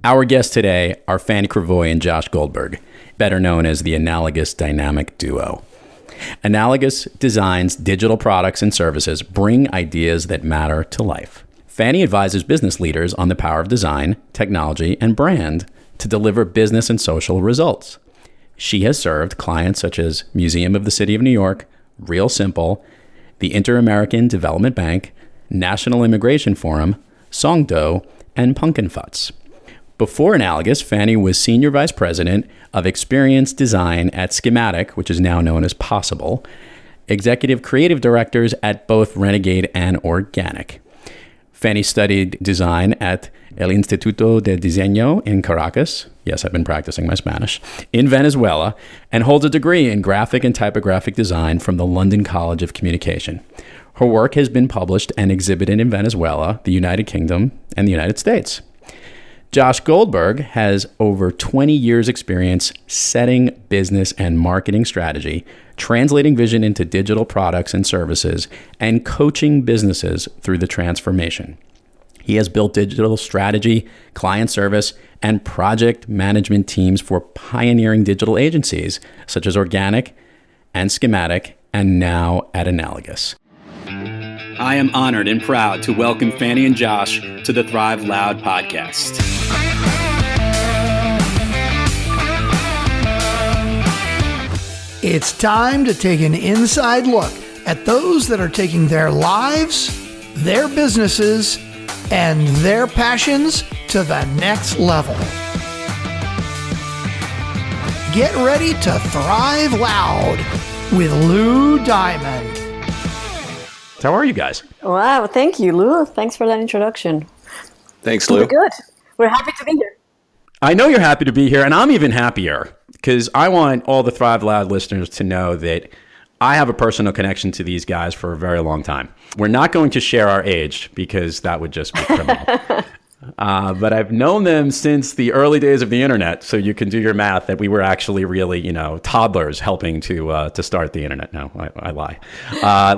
Our guests today are Fanny Krivoy and Josh Goldberg, better known as the Analogous dynamic duo. Analogous designs digital products and services bring ideas that matter to life. Fanny advises business leaders on the power of design, technology, and brand to deliver business and social results. She has served clients such as Museum of the City of New York, Real Simple, the Inter-American Development Bank, National Immigration Forum, Songdo, and Pumpkin Futs. Before Analogous, Fanny was Senior Vice President of Experience Design at Schematic, which is now known as Possible, Executive Creative Directors at both Renegade and Organic. Fanny studied design at El Instituto de Diseño in Caracas. Yes, I've been practicing my Spanish. In Venezuela, and holds a degree in graphic and typographic design from the London College of Communication. Her work has been published and exhibited in Venezuela, the United Kingdom, and the United States. Josh Goldberg has over 20 years experience setting business and marketing strategy, translating vision into digital products and services, and coaching businesses through the transformation. He has built digital strategy, client service, and project management teams for pioneering digital agencies such as Organic and Schematic, and now at Analogous. I am honored and proud to welcome Fanny and Josh to the Thrive Loud podcast. It's time to take an inside look at those that are taking their lives, their businesses, and their passions to the next level. Get ready to thrive loud with Lou Diamond. How are you guys? Wow, thank you, Lou. Thanks for that introduction. Thanks, Lou. We're good. We're happy to be here. I know you're happy to be here, and I'm even happier because I want all the Thrive Loud listeners to know that I have a personal connection to these guys for a very long time. We're not going to share our age because that would just be criminal. But I've known them since the early days of the internet, so you can do your math that we were actually really, toddlers helping to start the internet. No, I lie.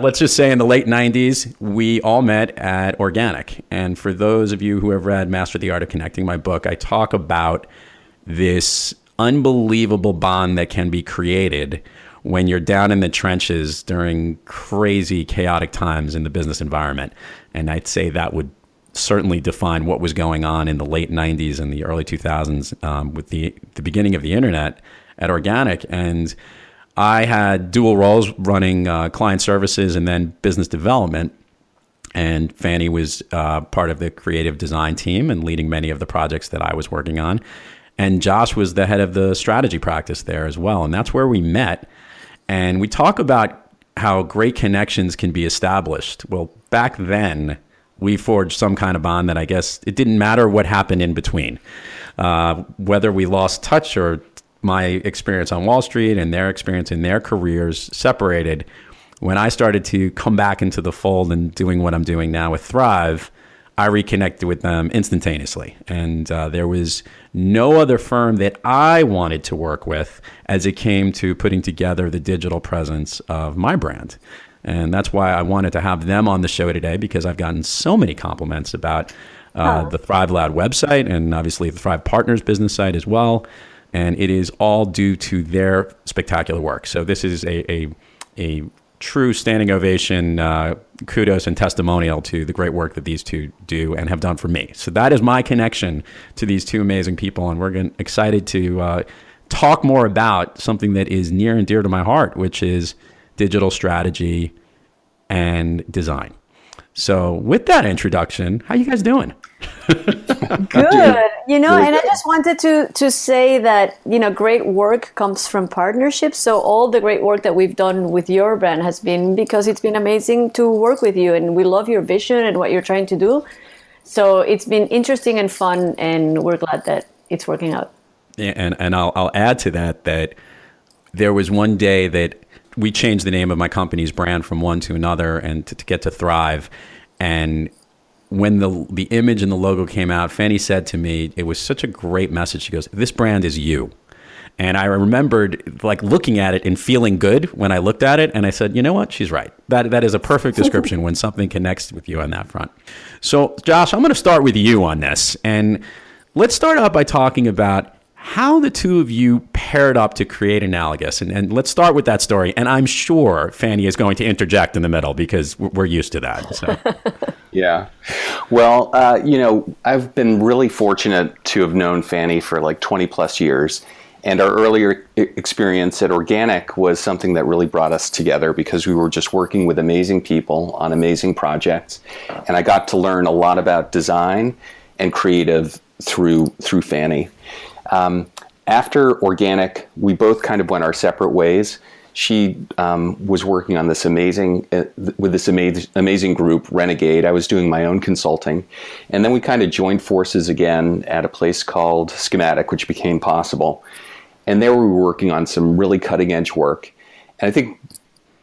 Let's just say in the late 90s, we all met at Organic. And for those of you who have read Master the Art of Connecting, my book, I talk about this unbelievable bond that can be created when you're down in the trenches during crazy, chaotic times in the business environment. And I'd say that would certainly define what was going on in the late 90s and the early 2000s with the beginning of the internet at Organic. And I had dual roles running client services and then business development. And Fanny was part of the creative design team and leading many of the projects that I was working on. And Josh was the head of the strategy practice there as well. And that's where we met. And we talk about how great connections can be established. Well, back then, we forged some kind of bond that I guess it didn't matter what happened in between. Whether we lost touch or my experience on Wall Street and their experience in their careers separated, when I started to come back into the fold and doing what I'm doing now with Thrive, I reconnected with them instantaneously. And there was no other firm that I wanted to work with as it came to putting together the digital presence of my brand. And that's why I wanted to have them on the show today, because I've gotten so many compliments about the Thrive Loud website and obviously the Thrive Partners business site as well. And it is all due to their spectacular work. So this is a true standing ovation, kudos and testimonial to the great work that these two do and have done for me. So that is my connection to these two amazing people. And we're excited to talk more about something that is near and dear to my heart, which is digital strategy and design. So with that introduction, how you guys doing? Good. And I just wanted to say that, great work comes from partnerships. So all the great work that we've done with your brand has been because it's been amazing to work with you, and we love your vision and what you're trying to do. So it's been interesting and fun, and we're glad that it's working out. Yeah, and I'll add to that there was one day that we changed the name of my company's brand from one to another and to get to Thrive. And when the image and the logo came out, Fanny said to me, it was such a great message. She goes, "This brand is you." And I remembered looking at it and feeling good when I looked at it. And I said, you know what? She's right. That is a perfect description when something connects with you on that front. So Josh, I'm going to start with you on this. And let's start out by talking about how the two of you paired up to create Analogous. And let's start with that story. And I'm sure Fanny is going to interject in the middle because we're used to that. So. Yeah. Well, I've been really fortunate to have known Fanny for like 20 plus years. And our earlier experience at Organic was something that really brought us together because we were just working with amazing people on amazing projects. And I got to learn a lot about design and creative through Fanny. After Organic, we both kind of went our separate ways. She was working on this amazing group, Renegade. I was doing my own consulting. And then we kind of joined forces again at a place called Schematic, which became Possible. And there we were working on some really cutting edge work. And I think,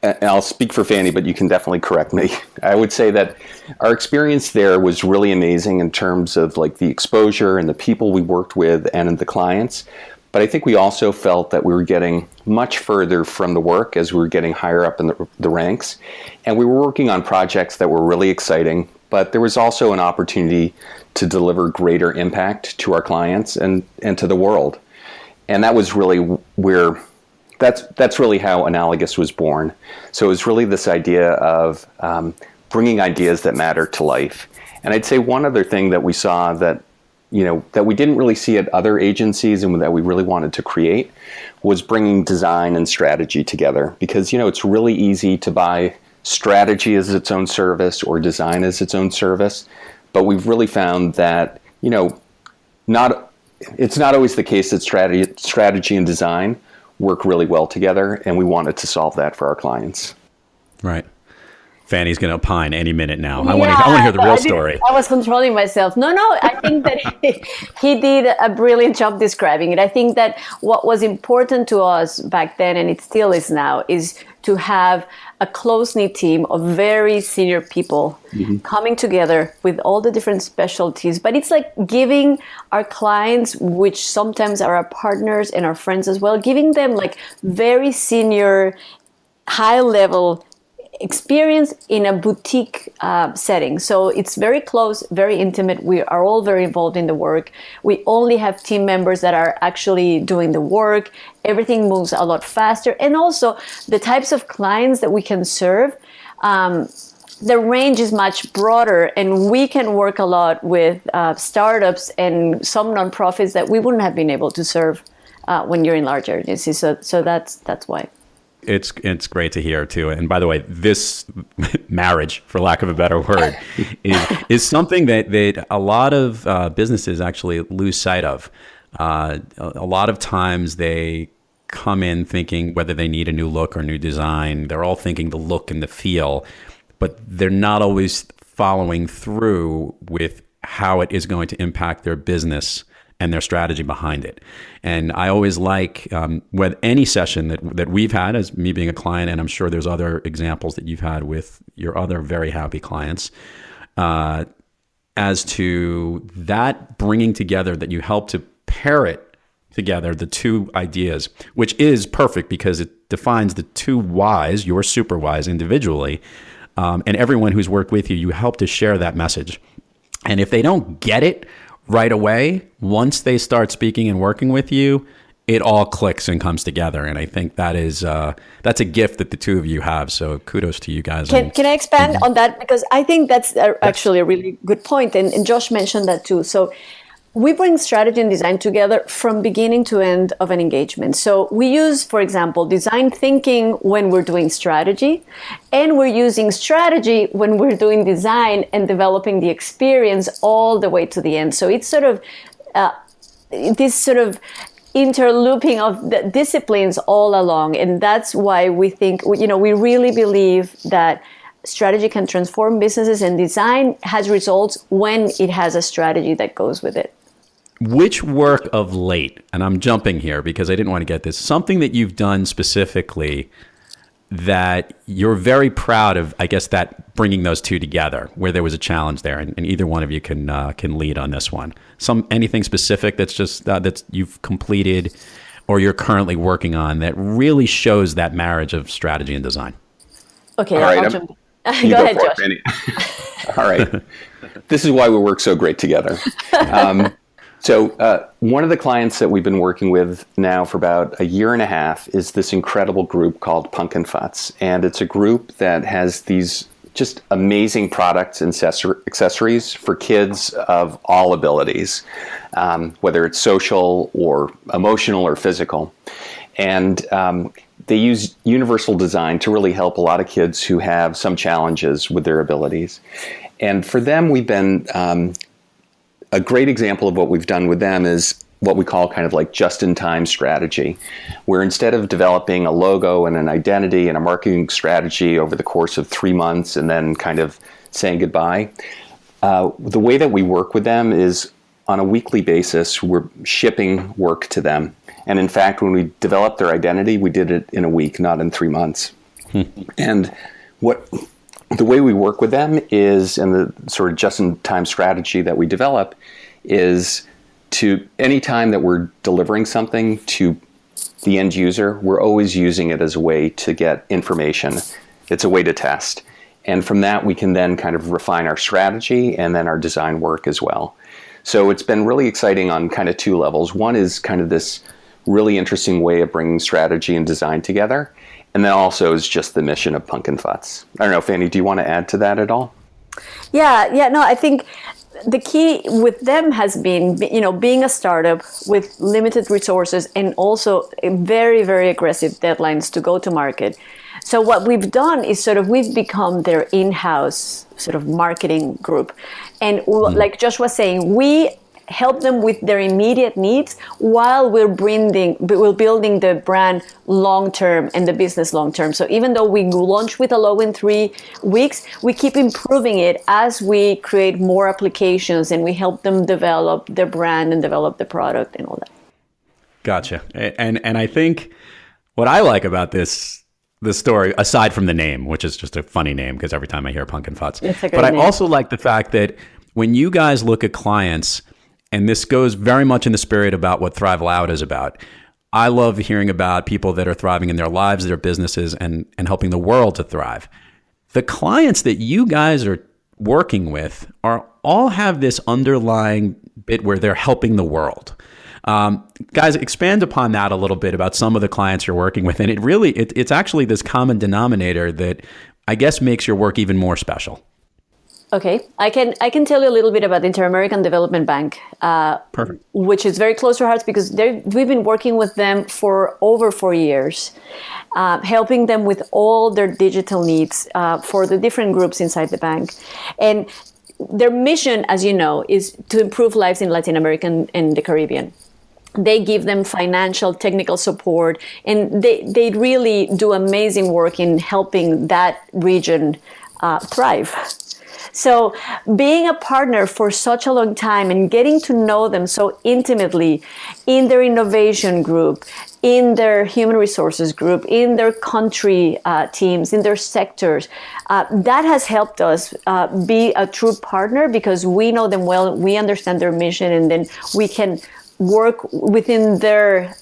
and I'll speak for Fanny, but you can definitely correct me. I would say that our experience there was really amazing in terms of like the exposure and the people we worked with and the clients. But I think we also felt that we were getting much further from the work as we were getting higher up in the ranks. And we were working on projects that were really exciting, but there was also an opportunity to deliver greater impact to our clients and to the world. And that was really where, that's really how Analogous was born. So it was really this idea of bringing ideas that matter to life. And I'd say one other thing that we saw that we didn't really see at other agencies and that we really wanted to create was bringing design and strategy together. Because, it's really easy to buy strategy as its own service or design as its own service. But we've really found that, it's not always the case that strategy and design work really well together. And we wanted to solve that for our clients. Right. Fanny's going to opine any minute now. I want to hear the real story. I was controlling myself. No, I think that he did a brilliant job describing it. I think that what was important to us back then, and it still is now, is to have a close-knit team of very senior people coming together with all the different specialties. But it's like giving our clients, which sometimes are our partners and our friends as well, giving them like very senior, high-level experience in a boutique setting. So it's very close, very intimate. We are all very involved in the work. We only have team members that are actually doing the work. Everything moves a lot faster. And also the types of clients that we can serve, the range is much broader, and we can work a lot with startups and some nonprofits that we wouldn't have been able to serve when you're in large agencies. So that's why. It's great to hear too. And by the way, this marriage, for lack of a better word, is something that a lot of businesses actually lose sight of. A lot of times they come in thinking whether they need a new look or new design. They're all thinking the look and the feel, but they're not always following through with how it is going to impact their business and their strategy behind it. And I always like with any session that we've had, as me being a client, and I'm sure there's other examples that you've had with your other very happy clients, as to that bringing together, that you help to pair it together, the two ideas, which is perfect because it defines the two whys, your super whys individually, and everyone who's worked with you, you help to share that message. And if they don't get it right away, once they start speaking and working with you, it all clicks and comes together. And I think that is that's a gift that the two of you have. So kudos to you guys. Can I expand on that? Because I think that's actually a really good point. And Josh mentioned that too. So we bring strategy and design together from beginning to end of an engagement. So we use, for example, design thinking when we're doing strategy, and we're using strategy when we're doing design and developing the experience all the way to the end. So it's sort of this sort of interlooping of the disciplines all along. And that's why we think, we really believe that strategy can transform businesses, and design has results when it has a strategy that goes with it. Which work of late, and I'm jumping here because I didn't want to get this, something that you've done specifically that you're very proud of, I guess, that bringing those two together, where there was a challenge there, and either one of you can lead on this one. Anything specific that's just that you've completed or you're currently working on that really shows that marriage of strategy and design. Okay, all right, I'll jump. Go ahead, Josh. All right. This is why we work so great together. So one of the clients that we've been working with now for about a year and a half is this incredible group called Pumpkin Futz. And it's a group that has these just amazing products and accessories for kids of all abilities, whether it's social or emotional or physical. And they use universal design to really help a lot of kids who have some challenges with their abilities. And for them, we've been, a great example of what we've done with them is what we call kind of like just-in-time strategy, where instead of developing a logo and an identity and a marketing strategy over the course of 3 months and then kind of saying goodbye, the way that we work with them is on a weekly basis, we're shipping work to them. And in fact, when we developed their identity, we did it in a week, not in 3 months. And the way we work with them is, and the sort of just-in-time strategy that we develop is to, any time that we're delivering something to the end user, we're always using it as a way to get information. It's a way to test. And from that, we can then kind of refine our strategy and then our design work as well. So it's been really exciting on kind of 2 levels. One is kind of this really interesting way of bringing strategy and design together. And then also is just the mission of Pumpkin Futz. I don't know, Fanny, do you want to add to that at all? Yeah, no, I think the key with them has been, being a startup with limited resources and also very, very aggressive deadlines to go to market. So what we've done is we've become their in-house sort of marketing group. And like Josh was saying, we help them with their immediate needs while we're building the brand long-term and the business long-term. So even though we launch with a logo in 3 weeks, we keep improving it as we create more applications and we help them develop their brand and develop the product and all that. Gotcha. And I think what I like about this story, aside from the name, which is just a funny name because every time I hear Pumpkin Futz, but I also like the fact that when you guys look at clients, and this goes very much in the spirit about what Thrive Loud is about. I love hearing about people that are thriving in their lives, their businesses, and helping the world to thrive. The clients that you guys are working with all have this underlying bit where they're helping the world. Guys, expand upon that a little bit about some of the clients you're working with. And it's actually this common denominator that I guess makes your work even more special. Okay, I can tell you a little bit about the Inter-American Development Bank, Perfect. Which is very close to our hearts because we've been working with them for over 4 years, helping them with all their digital needs for the different groups inside the bank. And their mission, as you know, is to improve lives in Latin America and the Caribbean. They give them financial, technical support, and they really do amazing work in helping that region thrive. So being a partner for such a long time and getting to know them so intimately in their innovation group, in their human resources group, in their country teams, in their sectors, that has helped us be a true partner because we know them well, we understand their mission, and then we can work within their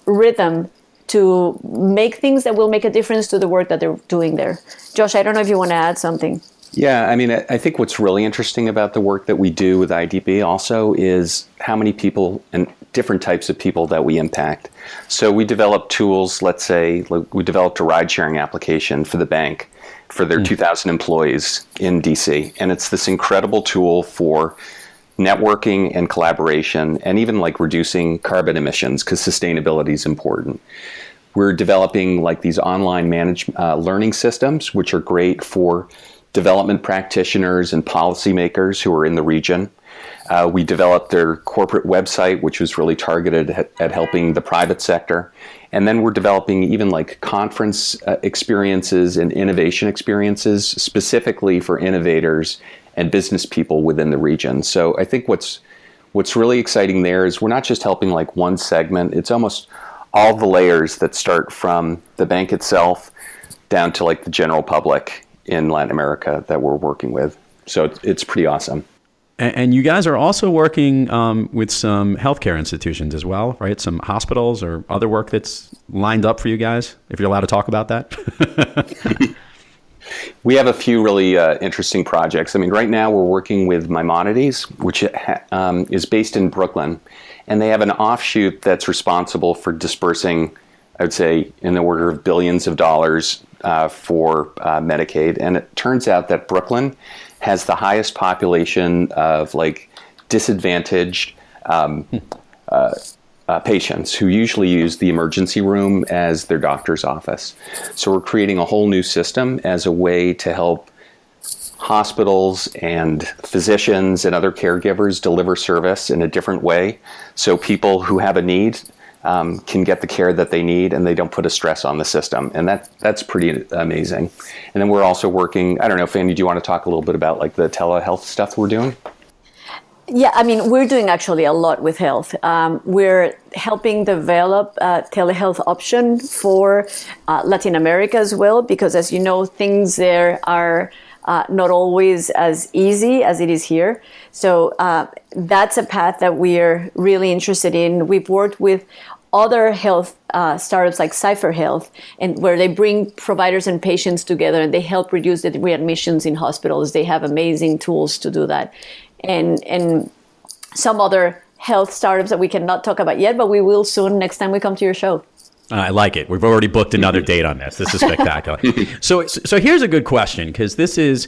rhythm to make things that will make a difference to the work that they're doing there. Josh, I don't know if you want to add something. Yeah, I mean, I think what's really interesting about the work that we do with IDB also is how many people and different types of people that we impact. So we develop tools, let's say, we developed a ride-sharing application for the bank for their 2,000 employees in DC. And it's this incredible tool for networking and collaboration and even like reducing carbon emissions because sustainability is important. We're developing like these online learning systems, which are great for development practitioners and policymakers who are in the region. We developed their corporate website, which was really targeted at helping the private sector. And then we're developing even like conference experiences and innovation experiences specifically for innovators and business people within the region. So I think what's really exciting there is we're not just helping like one segment, it's almost all the layers that start from the bank itself down to like the general public in Latin America that we're working with. So it's pretty awesome. And you guys are also working with some healthcare institutions as well, right? Some hospitals or other work that's lined up for you guys, if you're allowed to talk about that. We have a few really interesting projects. I mean, right now we're working with Maimonides, which is based in Brooklyn, and they have an offshoot that's responsible for dispersing, I would say, in the order of billions of dollars for Medicaid. And it turns out that Brooklyn has the highest population of like disadvantaged patients who usually use the emergency room as their doctor's office. So we're creating a whole new system as a way to help hospitals and physicians and other caregivers deliver service in a different way, so people who have a need can get the care that they need and they don't put a stress on the system. And that's pretty amazing. And then we're also working, I don't know, Fanny, do you want to talk a little bit about like the telehealth stuff we're doing? Yeah, I mean, we're doing actually a lot with health. We're helping develop a telehealth option for Latin America as well, because as you know, things there are not always as easy as it is here. So that's a path that we're really interested in. We've worked with other health startups like Cypher Health, and where they bring providers and patients together and they help reduce the readmissions in hospitals. They have amazing tools to do that. And some other health startups that we cannot talk about yet, but we will soon next time we come to your show. I like it. We've already booked another date on this. This is spectacular. So here's a good question, because this is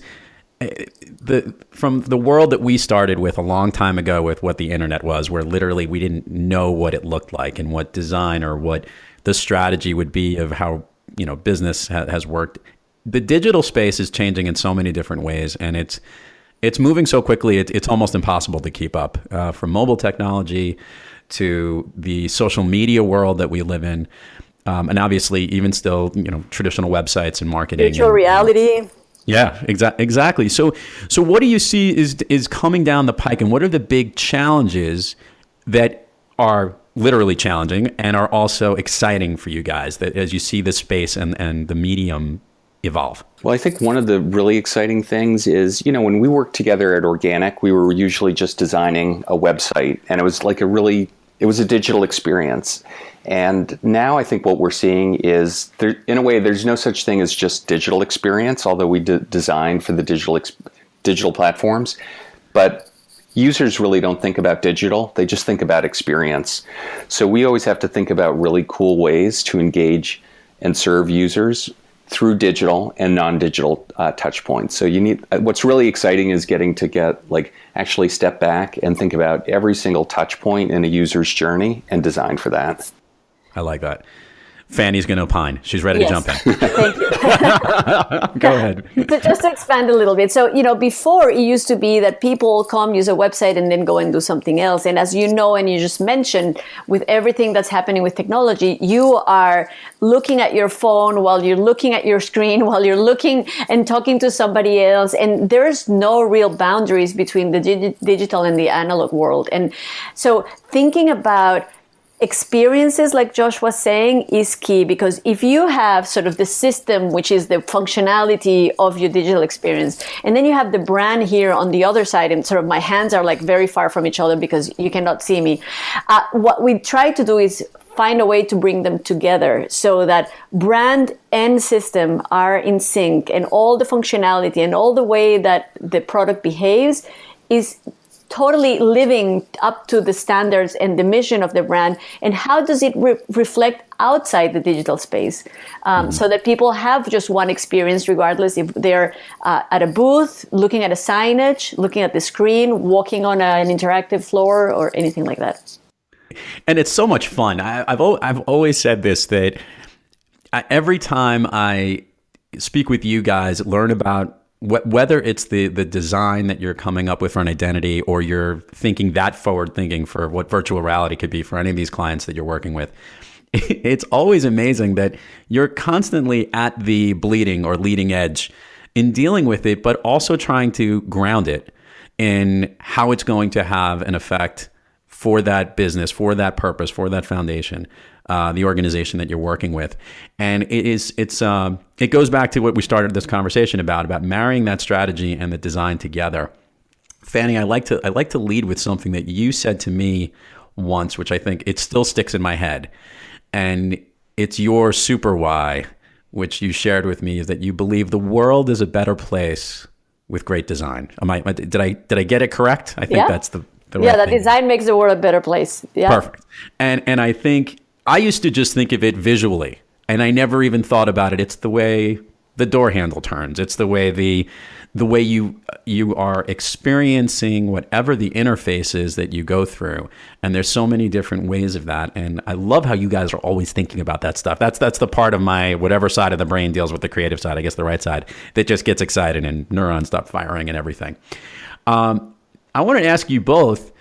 from the world that we started with a long time ago with what the internet was, where literally we didn't know what it looked like and what design or what the strategy would be of how business has worked. The digital space is changing in so many different ways, and it's moving so quickly, it's almost impossible to keep up. From mobile technology to the social media world that we live in, and obviously even still, traditional websites and marketing. Virtual reality. Yeah, exactly. So what do you see is coming down the pike, and what are the big challenges that are literally challenging and are also exciting for you guys, that as you see the space and the medium evolve? Well, I think one of the really exciting things is, when we worked together at Organic, we were usually just designing a website, and it was like it was a digital experience. And now I think what we're seeing is, in a way, there's no such thing as just digital experience, although we design for the digital platforms. But users really don't think about digital. They just think about experience. So we always have to think about really cool ways to engage and serve users through digital and non-digital touch points. So what's really exciting is getting to actually step back and think about every single touch point in a user's journey and design for that. I like that. Fanny's going to opine. She's ready to jump in. Thank you. Go ahead. Just to expand a little bit. So, before it used to be that people come, use a website, and then go and do something else. And as you know, and you just mentioned, with everything that's happening with technology, you are looking at your phone while you're looking at your screen, while you're looking and talking to somebody else. And there's no real boundaries between the digital and the analog world. And so thinking about experiences, like Josh was saying, is key, because if you have sort of the system, which is the functionality of your digital experience, and then you have the brand here on the other side, and sort of my hands are like very far from each other because you cannot see me. What we try to do is find a way to bring them together so that brand and system are in sync, and all the functionality and all the way that the product behaves is totally living up to the standards and the mission of the brand, and how does it reflect outside the digital space, so that people have just one experience, regardless if they're at a booth, looking at a signage, looking at the screen, walking on an interactive floor, or anything like that. And it's so much fun. I've always said this, that every time I speak with you guys, learn about whether it's the design that you're coming up with for an identity, or you're thinking that forward thinking for what virtual reality could be for any of these clients that you're working with, it's always amazing that you're constantly at the bleeding or leading edge in dealing with it, but also trying to ground it in how it's going to have an effect for that business, for that purpose, for that foundation, the organization that you're working with. And it goes back to what we started this conversation about marrying that strategy and the design together. Fanny, I like to lead with something that you said to me once, which I think it still sticks in my head. And it's your super why which you shared with me, is that you believe the world is a better place with great design. Did I get it correct? I think that's the right that thing. design makes the world a better place. Yeah. Perfect. And I think I used to just think of it visually, and I never even thought about it. It's the way the door handle turns. It's the way the way you are experiencing whatever the interface is that you go through. And there's so many different ways of that. And I love how you guys are always thinking about that stuff. That's the part of my whatever side of the brain deals with the creative side, I guess the right side, that just gets excited and neurons start firing and everything. I wanted to ask you both,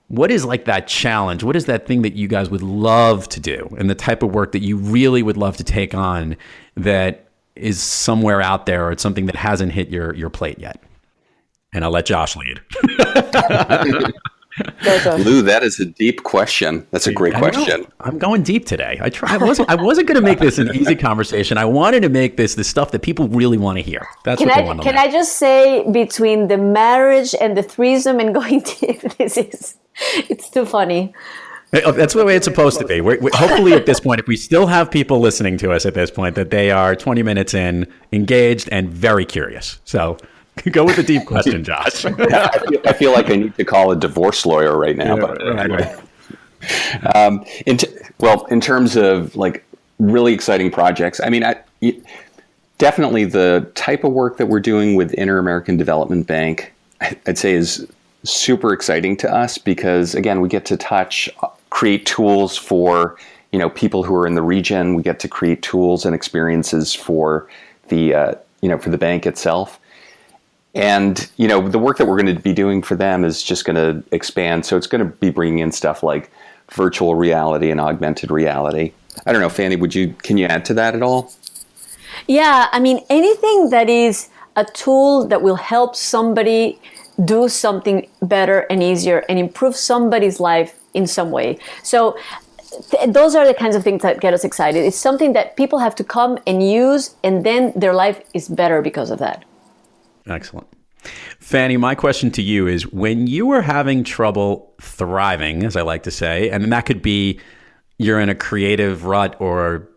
what is like that challenge? What is that thing that you guys would love to do, and the type of work that you really would love to take on that is somewhere out there, or it's something that hasn't hit your plate yet? And I'll let Josh lead. Lou, that is a deep question. That's a great question. I'm going deep today. I wasn't going to make this an easy conversation. I wanted to make this the stuff that people really want to hear. That's what they want to Can learn. I just say, between the marriage and the threesome and going deep, it's too funny. That's the way it's supposed to be. Hopefully at this point, if we still have people listening to us at this point, that they are 20 minutes in, engaged and very curious. So go with the deep question, Josh. I feel like I need to call a divorce lawyer right now. But Right. in terms of like really exciting projects, I mean, definitely the type of work that we're doing with Inter-American Development Bank, I'd say is super exciting to us, because again, we get to create tools for, people who are in the region. We get to create tools and experiences for the, for the bank itself. And, the work that we're going to be doing for them is just going to expand. So it's going to be bringing in stuff like virtual reality and augmented reality. I don't know, Fanny, can you add to that at all? Yeah, I mean, anything that is a tool that will help somebody do something better and easier and improve somebody's life in some way. So those are the kinds of things that get us excited. It's something that people have to come and use, and then their life is better because of that. Excellent. Fanny, my question to you is, when you are having trouble thriving, as I like to say, and that could be you're in a creative rut, or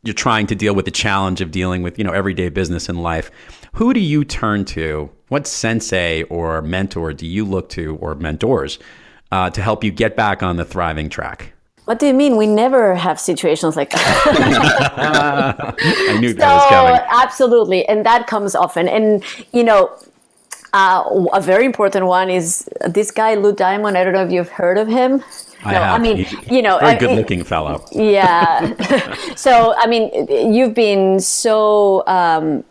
you're trying to deal with the challenge of dealing with, everyday business in life, who do you turn to? What sensei or mentor do you look to, or mentors, to help you get back on the thriving track? What do you mean? We never have situations like that. I knew that was coming. Absolutely. And that comes often. And, a very important one is this guy, Lou Diamond. I don't know if you've heard of him. I have. I mean, very good-looking fellow. Yeah. So, I mean, you've been so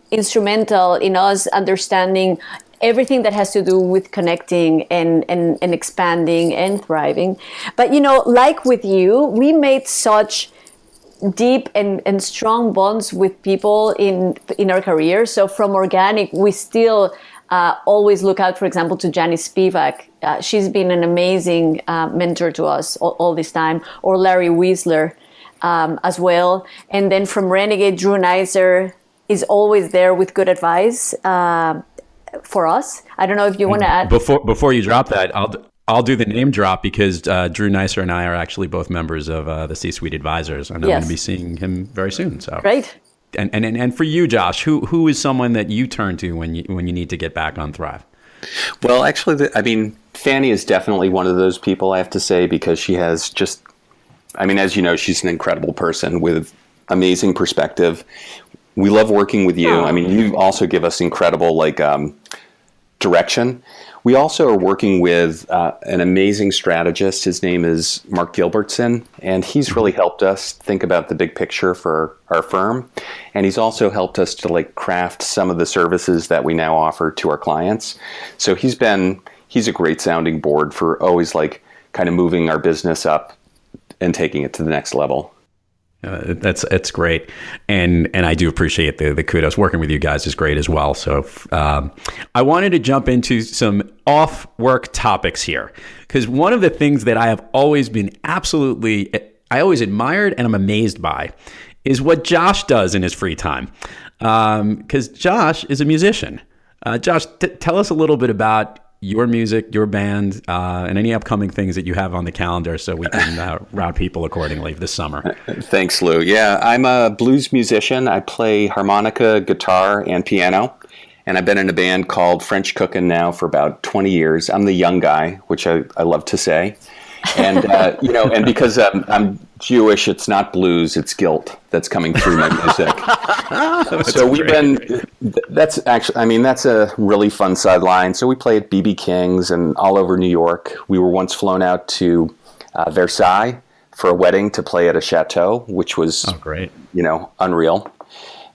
instrumental in us understanding everything that has to do with connecting and expanding and thriving. But, like with you, we made such deep and strong bonds with people in our career. So from organic, we still always look out, for example, to Janice Spivak. She's been an amazing mentor to us all this time, or Larry Wiesler as well. And then from Renegade, Drew Neisser is always there with good advice for us. I don't know if you want to add. Before you drop that, I'll do the name drop, because Drew Neisser and I are actually both members of the C-Suite Advisors, and I'm going to be seeing him very soon. So great. And for you, Josh, who is someone that you turn to when you need to get back on Thrive? Well, actually, Fanny is definitely one of those people, I have to say, because she has just, as you know, she's an incredible person with amazing perspective. We love working with you. Oh. You also give us incredible direction. We also are working with an amazing strategist. His name is Mark Gilbertson, and he's really helped us think about the big picture for our firm. And he's also helped us to craft some of the services that we now offer to our clients. So he's a great sounding board for always kind of moving our business up and taking it to the next level. It's great, and I do appreciate the kudos. Working with you guys is great as well. So I wanted to jump into some off-work topics here, because one of the things that I have always been I always admired and I'm amazed by is what Josh does in his free time, because Josh is a musician. Josh, tell us a little bit about your music, your band, and any upcoming things that you have on the calendar so we can route people accordingly this summer. Thanks, Lou. Yeah, I'm a blues musician. I play harmonica, guitar, and piano. And I've been in a band called French Cookin' now for about 20 years. I'm the young guy, which I love to say. And, and because I'm Jewish, it's not blues, it's guilt that's coming through my music. So we've been, that's a really fun sideline. So we play at BB King's and all over New York. We were once flown out to Versailles for a wedding to play at a chateau, which was, great. Unreal.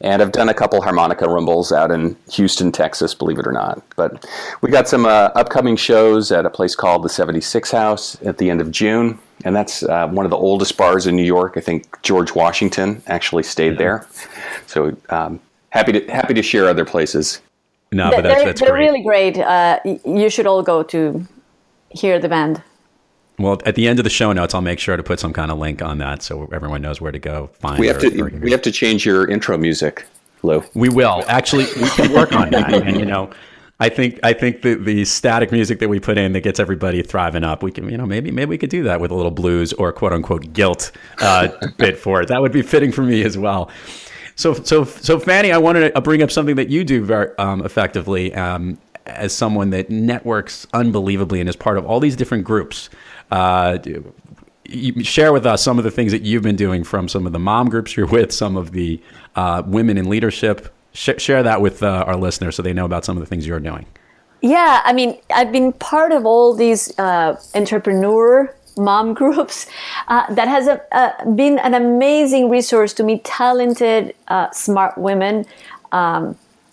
And I've done a couple harmonica rumbles out in Houston, Texas, believe it or not. But we got some upcoming shows at a place called the 76 House at the end of June. And that's one of the oldest bars in New York. I think George Washington actually stayed there. So happy to share other places. No, but that's they're great. really great. You should all go to hear the band. Well, at the end of the show notes, I'll make sure to put some kind of link on that so everyone knows where to go find. We have to change your intro music, Lou. We will. Actually, we can work on that. And I think the static music that we put in that gets everybody thriving up, we can maybe we could do that with a little blues or quote unquote guilt bit for it. That would be fitting for me as well. So Fanny, I wanted to bring up something that you do very effectively as someone that networks unbelievably and is part of all these different groups. You share with us some of the things that you've been doing from some of the mom groups you're with, some of the women in leadership. Share that with our listeners so they know about some of the things you're doing. Yeah, I mean, I've been part of all these entrepreneur mom groups that has been an amazing resource to meet talented, smart women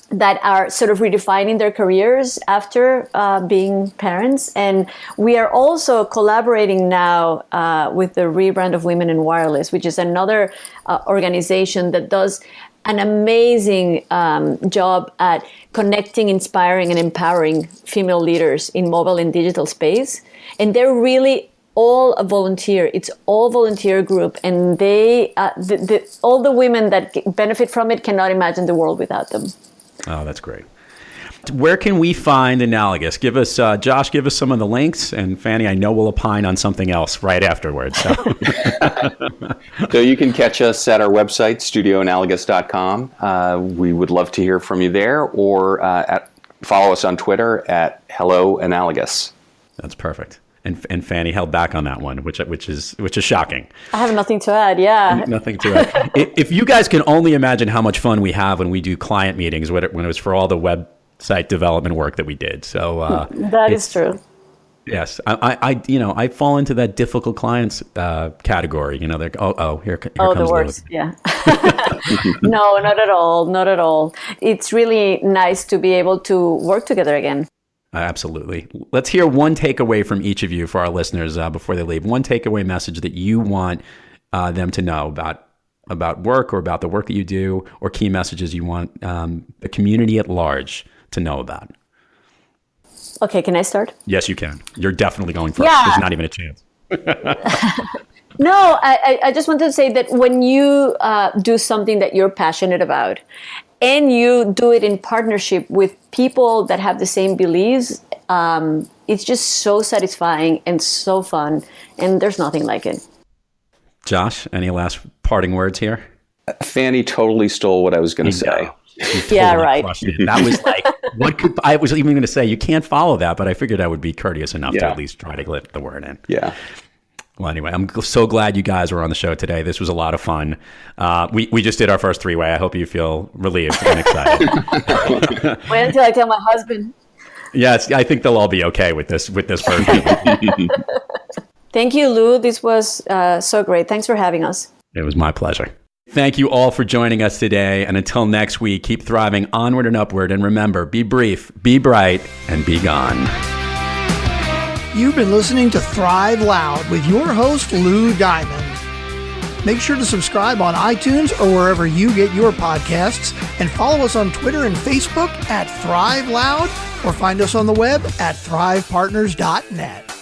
that are sort of redefining their careers after being parents. And we are also collaborating now with the rebrand of Women in Wireless, which is another organization that does an amazing job at connecting, inspiring, and empowering female leaders in mobile and digital space. And they're really all a volunteer. It's all volunteer group, and they all the women that benefit from it cannot imagine the world without them. Oh, that's great. Where can we find Analogous? Give us, Josh, give us some of the links, and Fanny, I know we'll opine on something else right afterwards. So, so you can catch us at our website, studioanalogous.com. We would love to hear from you there, or follow us on Twitter at Hello Analogous. That's perfect. And Fanny held back on that one, which is shocking. I have nothing to add. Yeah, nothing to add. If you guys can only imagine how much fun we have when we do client meetings, when it was for all the website development work that we did. So that is true. Yes, I fall into that difficult clients category. They're here comes the worst. Yeah. No, not at all. Not at all. It's really nice to be able to work together again. Absolutely. Let's hear one takeaway from each of you for our listeners before they leave. One takeaway message that you want them to know about work or about the work that you do, or key messages you want the community at large to know about. Okay, can I start? Yes, you can. You're definitely going first. Yeah. There's not even a chance. No, I just wanted to say that when you do something that you're passionate about, and you do it in partnership with people that have the same beliefs, it's just so satisfying and so fun, and there's nothing like it. Josh, any last parting words here? Fanny totally stole what I was going to say. Totally yeah, right. That was like, I was even going to say, you can't follow that, but I figured I would be courteous enough to at least try to get the word in. Yeah. Well, anyway, I'm so glad you guys were on the show today. This was a lot of fun. We just did our first three-way. I hope you feel relieved and excited. Wait until I tell my husband. Yes, I think they'll all be okay with this version. Thank you, Lou. This was so great. Thanks for having us. It was my pleasure. Thank you all for joining us today. And until next week, keep thriving onward and upward. And remember, be brief, be bright, and be gone. You've been listening to Thrive Loud with your host, Lou Diamond. Make sure to subscribe on iTunes or wherever you get your podcasts, and follow us on Twitter and Facebook at Thrive Loud, or find us on the web at thrivepartners.net.